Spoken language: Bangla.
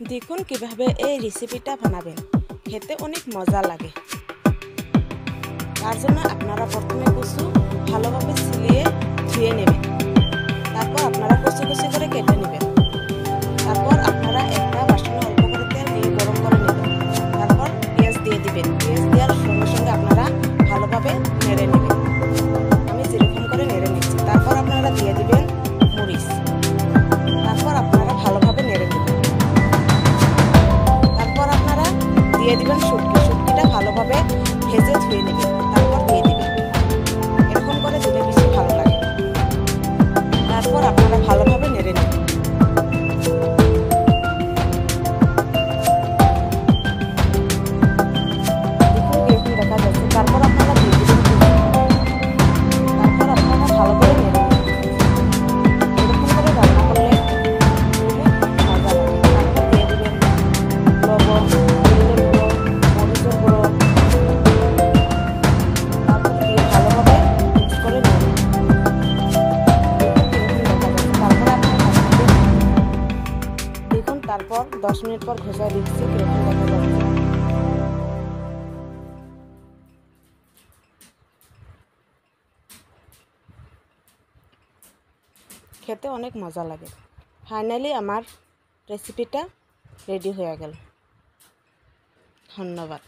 দেখুন কিভাবে এই রেসিপিটা বানাবেন, খেতে অনেক মজা লাগে। তার জন্য আপনারা প্রথমে কচু ভালোভাবে ছিলিয়ে ধুয়ে নেবেন। তারপর আপনারা কুচি কুচি করে কেটে নেবেন। তারপর আপনারা একটা বাসনে অল্প করে তেল দিয়ে গরম করে নেবেন। তারপর পেঁয়াজ দিয়ে দিবেন। পেঁয়াজ দেওয়ার সঙ্গে সঙ্গে আপনারা ভালোভাবে নেড়ে নেবেন। আমি যেরকম করে নেড়ে নিচ্ছি। তারপর আপনারা দিয়ে দিবেন মরিচ। তারপর আপনারা ভালোভাবে নেড়ে নেবেন। তারপর আপনারা দিয়ে দিবেন শুটকি। শুটকিটা ভালোভাবে ভেজে ধুয়ে নেবেন। তারপর দিয়ে দিবেন। এরকম করে দিলে বেশি ভালো লাগে। তারপর আপনারা ভালোভাবে নেড়ে নেবেন। দেখা যাচ্ছে। তারপর আপনারা দিয়ে দিবেন। তারপর আপনারা ভালো করে নেড়ে নেবেন। এরকম করে রান্না করলে মজা লাগে। তারপর দিয়ে দিবেন লবণ, হলুদের গুঁড়ো, মরিচের গুঁড়ো। তারপর দিয়ে ভালোভাবে মিক্স করে নেবেন। দেখুন তারপর 10 মিনিট পর ঘষায় দিচ্ছি কিরকম দেখা যাচ্ছে। খেতে অনেক মজা লাগে। ফাইনালি আমার রেসিপিটা রেডি হয়ে গেল। ধন্যবাদ।